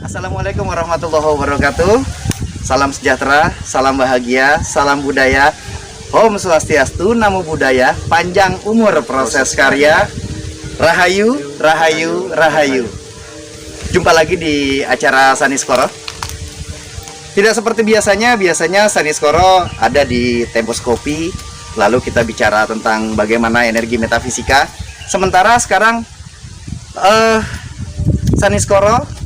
Assalamualaikum warahmatullahi wabarakatuh. Salam sejahtera, salam bahagia, salam budaya. Om Swastiastu, Namo Buddhaya, panjang umur proses karya. Rahayu, Rahayu, Rahayu. Jumpa lagi di acara Saniskoro. Tidak seperti biasanya Saniskoro ada di Tempos Kopi. Lalu kita bicara tentang bagaimana energi metafisika. Sementara sekarang Saniskoro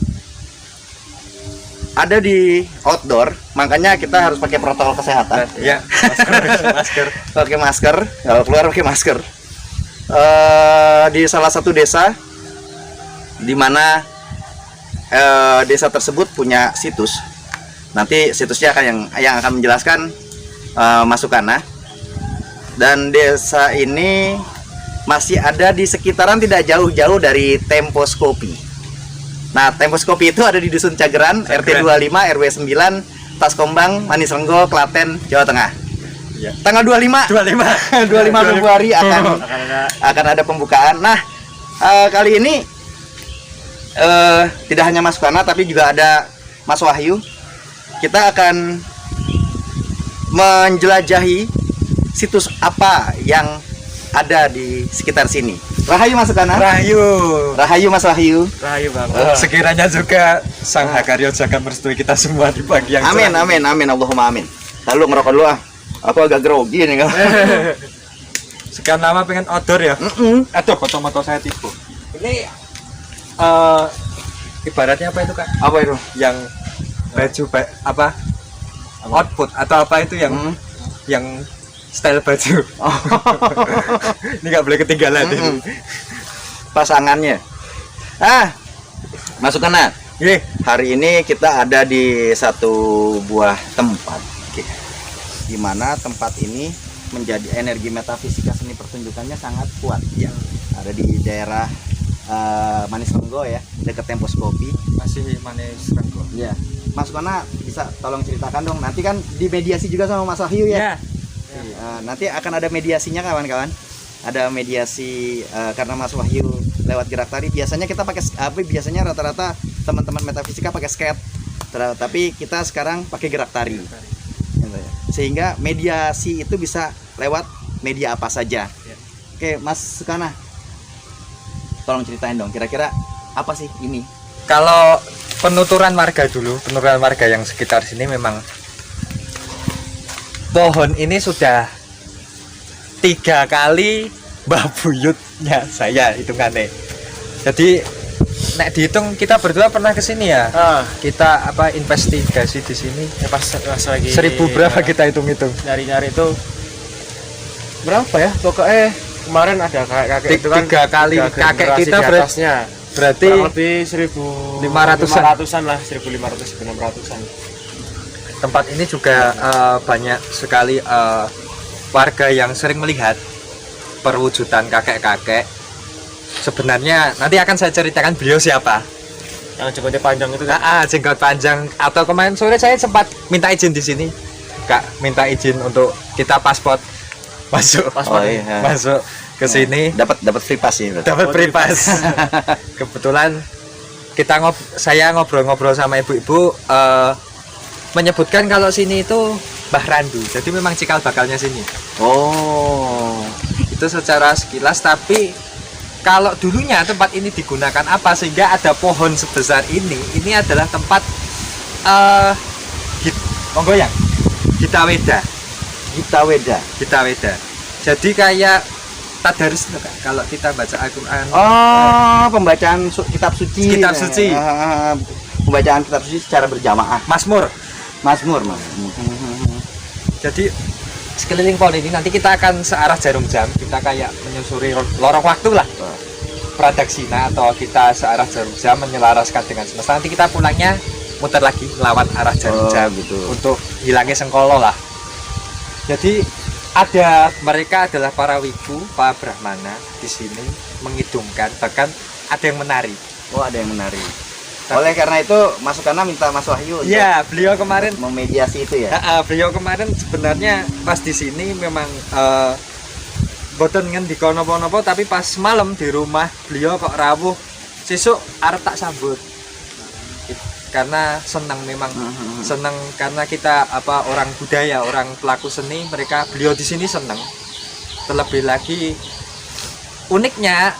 ada di outdoor, makanya kita harus pakai protokol kesehatan. Ya, masker. Pakai masker, kalau keluar pakai masker. Di salah satu desa, di mana desa tersebut punya situs. Nanti situsnya akan yang akan menjelaskan Mas Sukana. Dan desa ini masih ada di sekitaran tidak jauh-jauh dari Tempos Kopi. Nah, Tempos Kopi itu ada di Dusun Cageran, RT 25, RW 9, Taskombang, Manis Renggo, Klaten, Jawa Tengah. Ya. Tanggal 25 Februari akan ada pembukaan. Nah, kali ini tidak hanya Mas Sukana tapi juga ada Mas Wahyu. Kita akan menjelajahi situs apa yang ada di sekitar sini. Rahayu Mas Sukana. Rahayu Mas Wahyu. Rahayu Bang. Sekiranya juga Sang Hakaryo Jagat merestui kita semua di pagi yang amin, amin, amin, Allahumma amin. Lalu ngerokok dulu ah. Aku agak grogi nih. Sekian lama pengen outdoor ya. Aduh, foto-foto saya tipu. Ini ibaratnya apa itu Kak? Apa itu? Yang baju apa? Output atau apa itu yang style baju. Ini nggak boleh ketinggalan ini. Pasangannya. Mas Sukana. Hari ini kita ada di satu buah tempat. Di mana tempat ini menjadi energi metafisika seni pertunjukannya sangat kuat. Ya. Ada di daerah Manis Renggo ya, dekat Tempos Kopi. Masih Manis Renggo. Ya. Mas Sukana bisa tolong ceritakan dong. Nanti kan dimediasi juga sama Mas Wahyu ya. Nanti akan ada mediasinya kawan-kawan. Ada mediasi karena Mas Wahyu lewat gerak tari. Biasanya kita pakai biasanya rata-rata teman-teman metafisika pakai skate. Tapi kita sekarang pakai gerak tari. Sehingga mediasi itu bisa lewat media apa saja. Oke, Mas Sukana. Tolong ceritain dong kira-kira apa sih ini? Kalau penuturan warga dulu, penuturan warga yang sekitar sini memang pohon ini sudah 3 kali Mbah Buyutnya saya hitungannya. Jadi nek dihitung kita berdua pernah ke sini ya. Kita investigasi di sini. Ya pas lagi 1000 berapa kita hitung-hitung. Nyari-nyari itu berapa ya? Pokoknya kemarin ada kakek itu kan 3 kali kakek kita berarti kurang lebih 1.500-an lah, 1.500-1.600-an. Tempat ini juga banyak sekali warga yang sering melihat perwujudan kakek-kakek. Sebenarnya nanti akan saya ceritakan beliau siapa. Yang jenggotnya panjang itu kan? Jenggot panjang. Atau kemarin sore saya sempat minta izin di sini. Kak minta izin untuk kita paspor masuk masuk ke sini. Dapat free pass ya berarti. Dapat free pass. Kebetulan saya ngobrol-ngobrol sama ibu-ibu menyebutkan kalau sini itu Mbah Randu. Jadi memang cikal bakalnya sini. Oh. Itu secara sekilas, tapi kalau dulunya tempat ini digunakan apa sehingga ada pohon sebesar ini adalah tempat monggo yang Gita Weda. Jadi kayak tadarus itu, Kak. Kalau kita baca Al-Qur'an. Oh, pembacaan kitab suci. Kitab suci. Pembacaan kitab suci secara berjamaah. Mazmur. Mas. Jadi sekeliling pohon ini nanti kita akan searah jarum jam, kita kayak menyusuri lorong waktu lah. Pradaksina atau kita searah jarum jam menyelaraskan dengan semesta. Nanti kita pulangnya muter lagi melawan arah jarum jam gitu. Untuk hilangnya sengkolo lah. Jadi mereka adalah para wibu, para brahmana di sini mengidungkan, bahkan ada yang menari. Oh, ada yang menari. Oleh karena itu masukannya minta Mas Wahyu untuk beliau kemarin memediasi itu ya. Beliau kemarin sebenarnya pas di sini memang boten ngendi kono-kono, tapi pas malam di rumah beliau kok rawuh sesuk arep tak sambut. Karena senang memang senang karena kita orang budaya, orang pelaku seni, beliau di sini senang. Terlebih lagi uniknya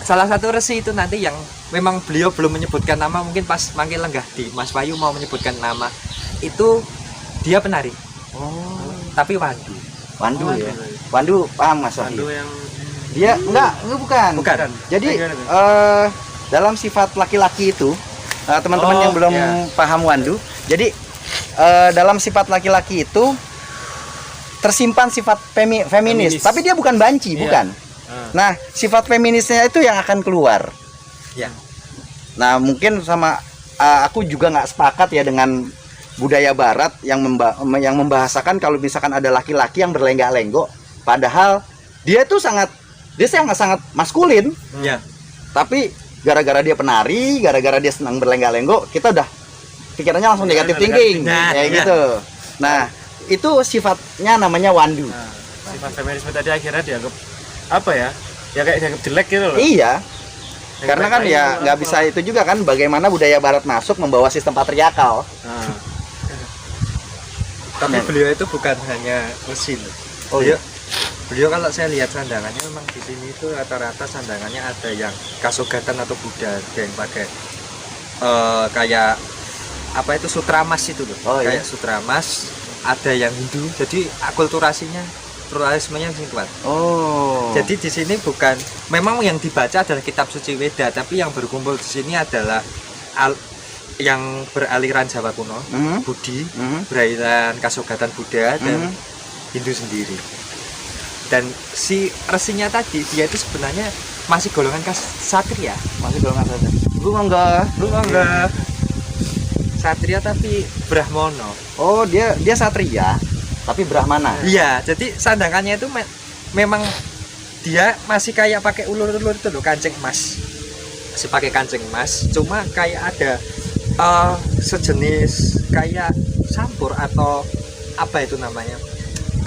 salah satu resi itu nanti yang memang beliau belum menyebutkan nama, mungkin pas manggil lenggah di Mas Wahyu mau menyebutkan nama itu dia penari. Oh, tapi Wandu ya. Wandu paham Mas Wahyu? Wandu yang dia bukan. Jadi dalam sifat laki-laki itu teman-teman yang belum paham Wandu, jadi dalam sifat laki-laki itu tersimpan sifat feminis, tapi dia bukan banci, bukan. Nah, sifat feminisnya itu yang akan keluar. Ya. Nah, mungkin sama aku juga nggak sepakat ya dengan budaya Barat yang membahasakan kalau misalkan ada laki-laki yang berlenggak-lenggok, padahal dia sangat maskulin. Ya. Tapi gara-gara dia penari, gara-gara dia senang berlenggak-lenggok, kita udah pikirannya langsung negatif thinking, kayak gitu. Nah, itu sifatnya namanya Wandu. Sifat feminisme tadi akhirnya dianggap apa ya? Ya kayak dianggap jelek gitu loh. Iya. Karena kan ya nggak bisa itu juga kan, bagaimana budaya Barat masuk membawa sistem patriarkal. Tapi beliau itu bukan hanya mesin. Oh iya. Beliau kalau saya lihat sandangannya memang di sini itu rata-rata sandangannya ada yang Kasogatan atau Buddha, ada yang pakai kayak apa itu sutra mas itu loh. Kayak sutra mas, ada yang Hindu. Jadi akulturasinya, pluralismenya sing kuat. Oh. Jadi di sini bukan memang yang dibaca adalah kitab suci Weda, tapi yang berkumpul di sini adalah yang beraliran Jawa kuno, Budi, beraliran Kasogatan Buddha dan Hindu sendiri. Dan si resinya tadi dia itu sebenarnya masih golongan Satria, masih golongan Satria. Lu enggak. Satria tapi Brahmana. Oh, dia Satria tapi Brahmana. Iya, jadi sandangannya itu memang dia masih kayak pakai ulur-ulur itu loh, kancing emas. Masih pakai kancing emas, cuma kayak ada sejenis kayak sampur atau apa itu namanya?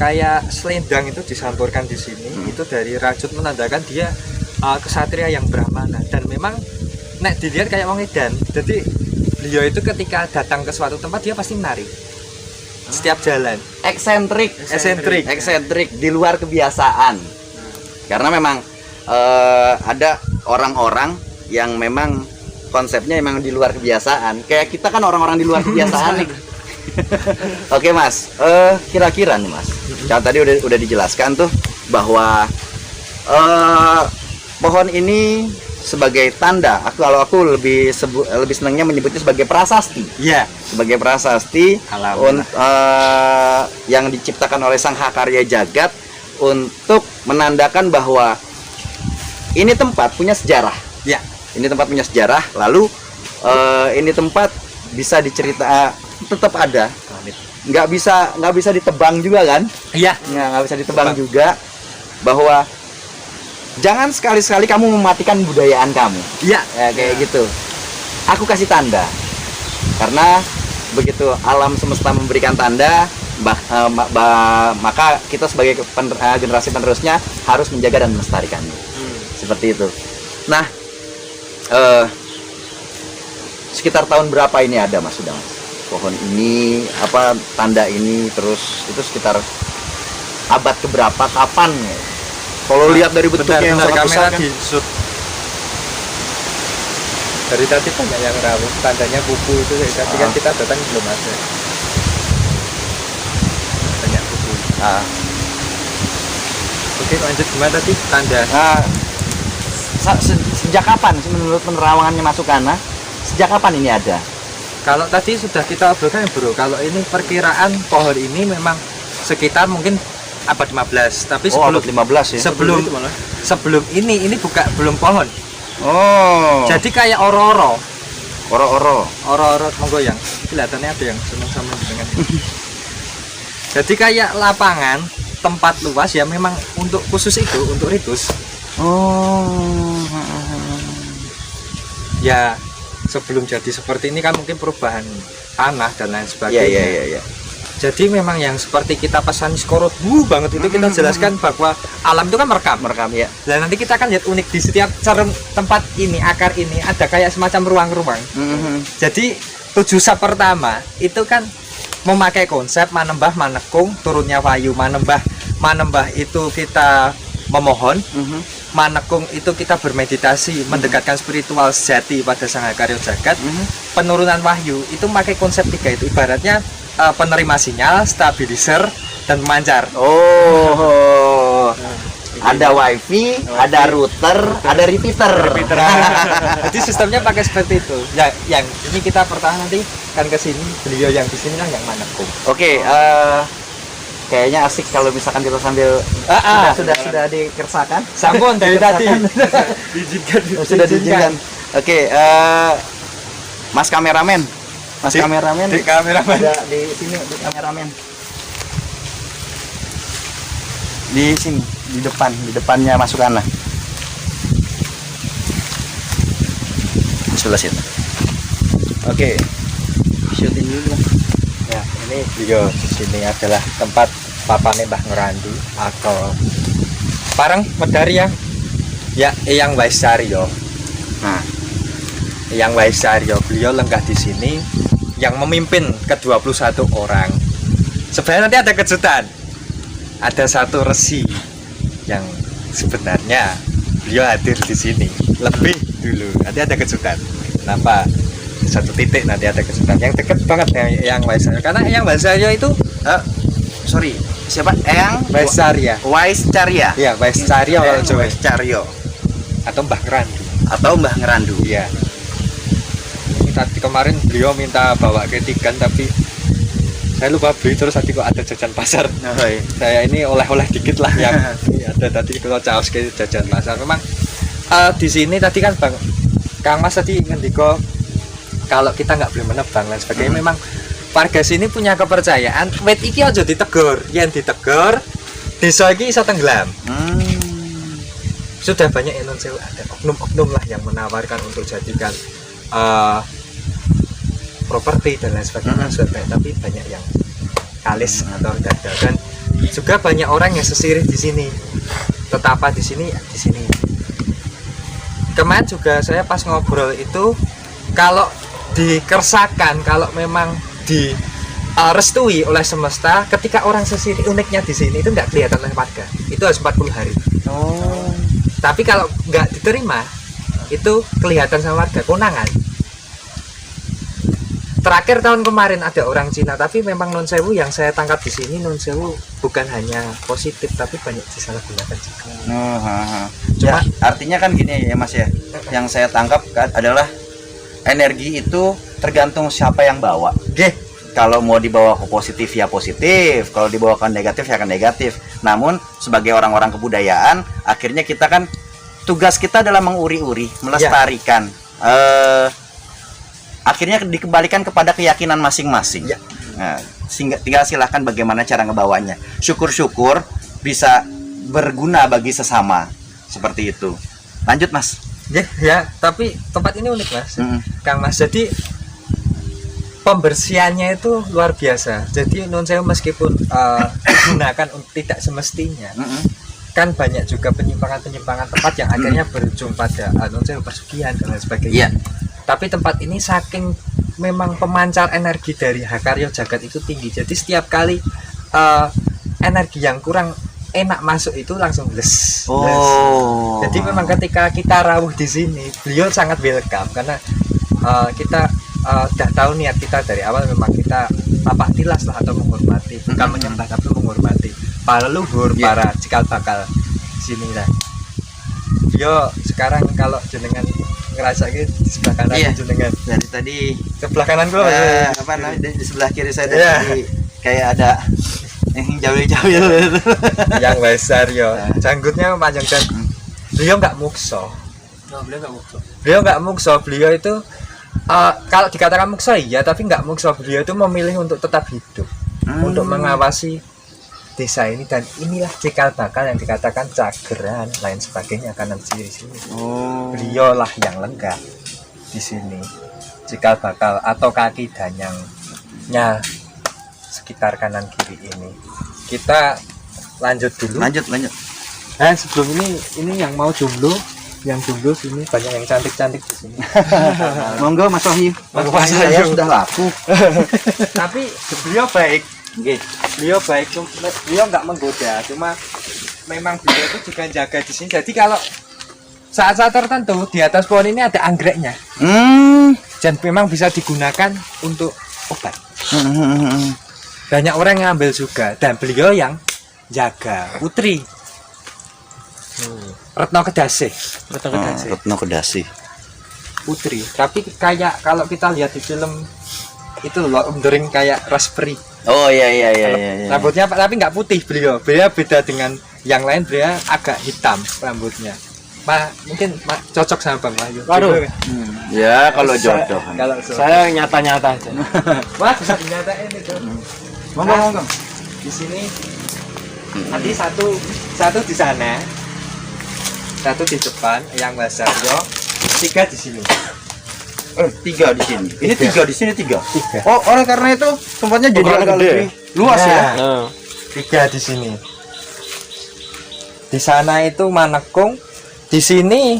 Kayak selendang itu disampurkan di sini. Itu dari rajut menandakan dia kesatria yang Brahmana. Dan memang nek dilihat kayak wong edan. Jadi beliau itu ketika datang ke suatu tempat dia pasti menari. Setiap jalan. Eksentrik di luar kebiasaan. Karena memang ada orang-orang yang memang konsepnya memang di luar kebiasaan. Kayak kita kan orang-orang di luar kebiasaan nih. Oke Mas, kira-kira nih Mas, kan tadi udah dijelaskan tuh bahwa pohon ini sebagai tanda. Kalau aku lebih senangnya menyebutnya sebagai prasasti. Iya. Sebagai prasasti yang diciptakan oleh Sang Hakarya Jagat untuk menandakan bahwa ini tempat punya sejarah. Ya. Ini tempat punya sejarah. Lalu ini tempat bisa diceritakan. Tetap ada, nggak bisa ditebang juga kan? Iya. Nggak bisa ditebang juga, bahwa jangan sekali-sekali kamu mematikan budayaan kamu. Iya. Ya, kayak gitu. Aku kasih tanda, karena begitu alam semesta memberikan tanda, maka kita sebagai generasi penerusnya harus menjaga dan melestarikannya. Seperti itu. Nah, sekitar tahun berapa ini ada Mas sudah Mas? Pohon ini apa tanda ini terus itu sekitar abad keberapa kapan ya? Kalau lihat dari bentuknya yang sangat besar kan? di shoot. Dari tadi banyak yang rawuh, tandanya kuku itu dari tadi kan kita datang belum ada. Banyak kuku. Oke, lanjut gimana tadi tanda? Sejak kapan menurut penerawangannya Mas Sukana? Sejak kapan ini ada? Kalau tadi sudah kita obrolkan ya bro, kalau ini perkiraan pohon ini memang sekitar mungkin abad 15, tapi sebelum abad 15 ya. Sebelum ini belum pohon. Oh. Jadi kayak oro-oro menggoyang. Kelihatannya ada yang senang sama dengan. Jadi kayak lapangan tempat luas ya memang untuk khusus itu untuk ritus. Oh. Ya sebelum jadi seperti ini kan mungkin perubahan tanah dan lain sebagainya. Iya. Jadi memang yang seperti kita pesan skorot banget itu kita jelaskan bahwa alam itu kan merekam ya. Dan nanti kita akan lihat unik di setiap tempat ini, akar ini ada kayak semacam ruang-ruang. Jadi 7 sab pertama itu kan memakai konsep manembah manekung turunnya wayu, manembah itu kita memohon, manekung itu kita bermeditasi mendekatkan spiritual sejati pada Sang Hakaryo Jagat. Penurunan wahyu itu memakai konsep 3 itu ibaratnya penerima sinyal, stabilizer, dan pemancar. Ada wifi, ada router, ada repeater. Jadi sistemnya pakai seperti itu. Ya, yang ini kita pertama nanti kan ke sini, beliau yang di sini lah yang manekung. Oke, kayaknya asik kalau misalkan kita sambil sudah dikersakan. Sampun dari tadi. Sudah diizinkan. Oke, Mas kameramen. Mas kameramen. Di kameramen. Ada di sini di kameramen. Di sini, di depannya Mas Sukana. Sebelah situ. Oke. Syuting dulu. Ya, ini beliau di sini adalah tempat papane Mbah Ngerandu atau Parang Medari ya Eyang Waisaryo. Nah, Eyang Waisaryo beliau lenggah di sini yang memimpin ke-21 orang. Sebenarnya nanti ada kejutan. Ada satu resi yang sebenarnya beliau hadir di sini lebih dulu. Nanti ada kejutan. Kenapa? Satu titik nanti ada kejutan yang deket banget yang Waisaryo. Karena yang Waisaryo itu siapa? Eyang Waiscarya. Ya, Waiscarya kalau Jawa. Waiscaryo Atau Mbah Ngerandu. Iya. Tadi kemarin beliau minta bawa ketikan tapi saya lupa beli, terus tadi kok ada jajan pasar. Saya ini oleh-oleh dikit lah yang ada tadi kalau caos ke jajan pasar. Memang di sini tadi kan Kang Mas tadi ngendiko kalau kita nggak boleh menebang dan sebagainya. Memang warga sini punya kepercayaan wit iki aja ditegur, yen ditegur desa iki iso tenggelam. Sudah banyak yang ada oknum-oknum lah yang menawarkan untuk jadikan properti dan lain sebagainya. Tapi banyak yang kalis atau gagal, dan juga banyak orang yang sesirih di sini, tetapa di sini. Kemarin juga saya pas ngobrol itu, kalau dikersakan, kalau memang direstui oleh semesta, ketika orang sesirih uniknya di sini itu nggak kelihatan oleh warga, itu harus 40 hari. Tapi kalau nggak diterima itu kelihatan sama warga, konangan. Terakhir tahun kemarin ada orang Cina, tapi memang non sewu yang saya tangkap di sini, non sewu bukan hanya positif tapi banyak disalahgunakan juga. Cuma artinya kan gini ya Mas ya, yang saya tangkap kan adalah energi itu tergantung siapa yang bawa. Kalau mau dibawa ke positif ya positif, kalau dibawa ke negatif ya ke negatif. Namun sebagai orang-orang kebudayaan, akhirnya kita kan tugas kita adalah menguri-uri, melestarikan. Akhirnya dikembalikan kepada keyakinan masing-masing. Nah, tinggal silahkan bagaimana cara ngebawanya. Syukur-syukur bisa berguna bagi sesama, seperti itu. Lanjut Mas. Ya, tapi tempat ini unik Mas, Kang Mas. Jadi pembersihannya itu luar biasa. Jadi non sewu meskipun digunakan tidak semestinya, kan banyak juga penyimpangan-penyimpangan tempat yang akhirnya berujung pada non sewu pesugihan dan lain sebagainya. Tapi tempat ini saking memang pemancar energi dari Hakaryo Jagat itu tinggi. Jadi setiap kali energi yang kurang enak masuk itu langsung les. Jadi memang ketika kita rawuh di sini, beliau sangat welcome karena kita udah tahu niat kita dari awal, memang kita tapak tilas lah atau menghormati, bukan menyembah tapi menghormati para leluhur, para cikal bakal sini lah. Beliau sekarang kalau jenengan ngerasa gitu di sebelah kanan jenengan dari tadi sebelah kanan gua apa namanya di sebelah kiri saya tadi kayak ada yang jauh-jauh yang besar yo, janggutnya panjang dan beliau nggak mukso. Beliau nggak mukso, beliau itu kalau dikatakan mukso iya, tapi nggak mukso. Beliau itu memilih untuk tetap hidup, untuk mengawasi desa ini, dan inilah cikal bakal yang dikatakan cageran lain sebagainya karena di sini. Beliau lah yang lenggah di sini, cikal bakal atau kaki danyangnya sekitar kanan kiri ini. Kita lanjut dulu. Lanjut. Nah, sebelum ini yang mau jomblo, sini banyak yang cantik-cantik di sini. Monggo Mas Wahyu. Saya sudah laku. Tapi beliau baik. Beliau baik, beliau nggak menggoda, cuma memang beliau itu juga jaga di sini. Jadi kalau saat-saat tertentu di atas pohon ini ada anggreknya. Dan memang bisa digunakan untuk obat. Banyak orang yang ambil juga, dan beliau yang jaga Putri Retno Kedasi. Retno Kedasi Putri. Tapi kayak kalau kita lihat di film itu loh, Dering kayak raspberry. Iya. Rambutnya tapi nggak putih beliau. Beliau beda dengan yang lain, beliau agak hitam rambutnya. Mungkin cocok sama Bang Wahyu. Waduh. Ya kalau jodoh. Kalau Saya nyata-nyata aja. wah, bisa dinyatain itu. Monggo. Di sini nanti satu di sana, satu di depan yang Basaryo, 3 di sini. 3 di sini. Ini 3 di sini 3. 3. Oh, oleh karena itu tempatnya jadi agak lebih luas ya. 3 di sini. Di sana itu Manekung, di sini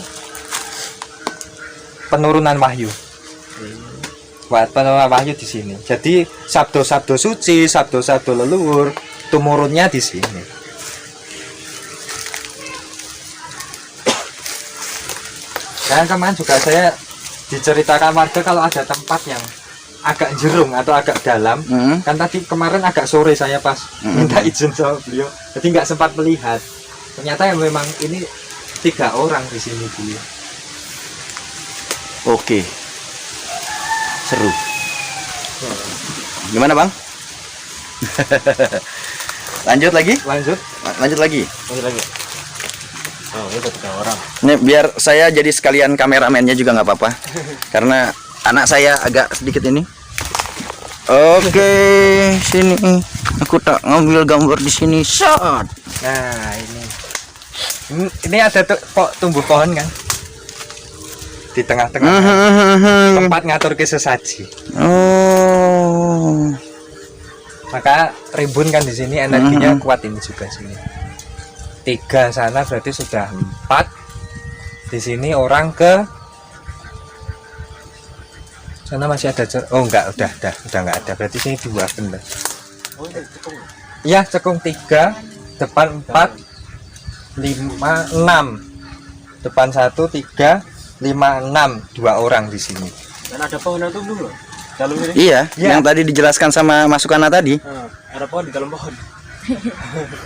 penurunan Wahyu. Penurunan Wahyu di sini. Jadi sabdo-sabdo suci, sabdo-sabdo leluhur tumurunnya di sini. Dan kemarin juga saya diceritakan warga kalau ada tempat yang agak jerung atau agak dalam, kan tadi kemarin agak sore saya pas minta izin sama beliau, jadi nggak sempat melihat. Ternyata yang memang ini 3 orang di sini dulu. Oke. Seru. Gimana Bang? Lanjut lagi? Lanjut lagi. Oh, itu 3 orang. Ini biar saya jadi sekalian kameramennya juga nggak apa-apa. Karena anak saya agak sedikit ini. Oke, sini. Aku tak ngambil gambar di sini. Shot. Nah, ini ada tumbuh pohon kan di tengah-tengah, tempat ngatur ke sesaji. Oh. Maka rimbun kan di sini, energinya kuat ini juga sini. 3 sana berarti sudah 4. Di sini orang ke sana masih ada oh enggak, udah enggak ada. Berarti sini 2 benar. Oh, ini cekung. Iya, cekung 3, depan 4, 5, 6. Depan 1, 3, 5, 6, 2 orang di sini. Dan ada pohon itu dulu. Dalam ini. Iya, yang tadi dijelaskan sama Masukana tadi. Ada pohon di dalam pohon.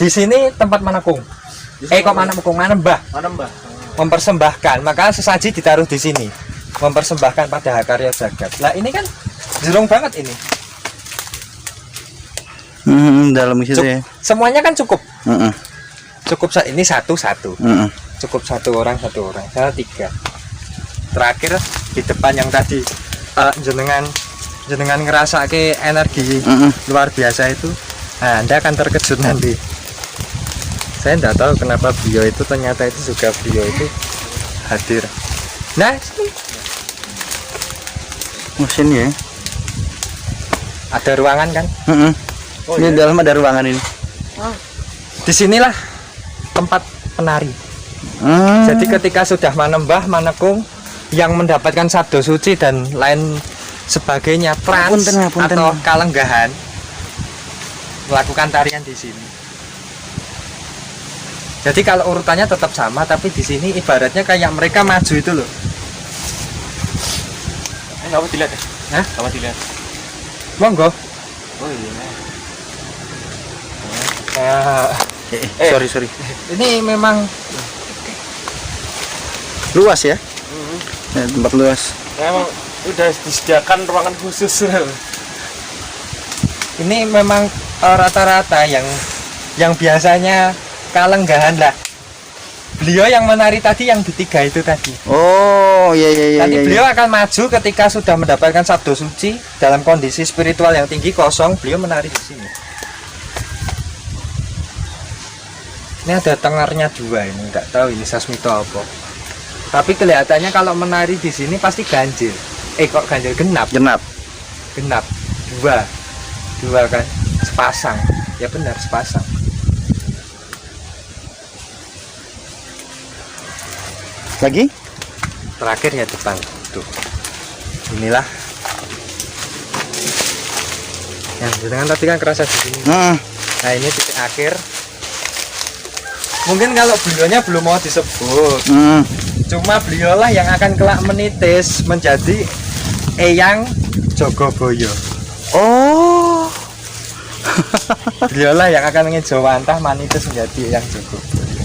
Di sini tempat Manekung. Kok Manekung, mana Mbah? Mempersembahkan, maka sesaji ditaruh di sini. Mempersembahkan pada Hakaryo Jagat. Lah ini kan jerung banget ini. Dalam situ ya. Semuanya kan cukup. Cukup ini satu. Cukup 1 orang. Saya 3. Terakhir di depan yang tadi jenengan ngerasa ke energi luar biasa itu. Nah, Anda akan terkejut nanti. Saya tidak tahu kenapa beliau itu ternyata itu juga beliau itu hadir. Nah, Mesin ya. ada ruangan kan. Oh, Ini iya. dalam ada ruangan ini. Disinilah tempat penari. Jadi ketika sudah manembah, manekung, yang mendapatkan sabdo suci dan lain sebagainya, trans Punten. atau kalenggahan, melakukan tarian di sini. Jadi kalau urutannya tetap sama, tapi di sini ibaratnya kayak mereka maju itu loh. Nggak apa dilihat ya? Hah? Nggak apa dilihat? Monggo. Oh iya. Nah, Sorry. ini memang Luas ya? Ya, tempat luas. Emang udah disediakan ruangan khusus. ini memang rata-rata yang biasanya kalenggahan lah. Beliau yang menari tadi yang di 3 itu tadi. Oh, iya. Nanti beliau akan maju ketika sudah mendapatkan sabdo suci dalam kondisi spiritual yang tinggi kosong, beliau menari di sini. Ini ada tengarnya 2 ini, nggak tahu ini sasmito apa. Tapi kelihatannya kalau menari di sini pasti ganjil. Kok ganjil? Genap. Genap. 2 kan, sepasang. Ya benar, sepasang. Lagi? Terakhir ya depan tuh. Inilah yang dengan tadi kan kerasa di sini. Nah ini titik akhir. Mungkin kalau beliaunya belum mau disebut, cuma beliaulah yang akan kelak menitis menjadi Eyang Jogoboyo. Oh. Beliaulah yang akan ngejawantah manitis menjadi Eyang Jogoboyo.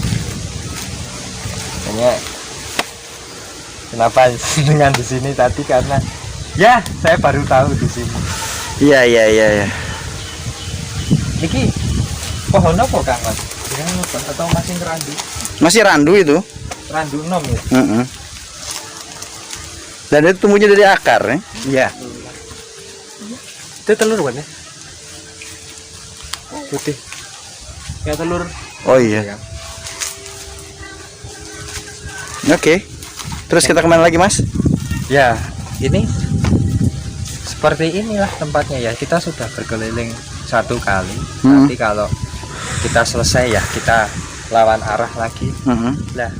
Hanya kenapa dengan di sini tadi karena ya saya baru tahu di sini. Iya. Iki pohon apa Kang Mas? Atau masih randu? Masih randu itu. Randu nom ya? Dan itu tumbuhnya dari akar ya. Iya. Itu telur bukan ya? Putih. Kayak telur. Oh iya. Oke. Terus kita kemana lagi, Mas? Ya, ini seperti inilah tempatnya ya. Kita sudah berkeliling 1 kali. Nanti kalau kita selesai ya kita lawan arah lagi. Lah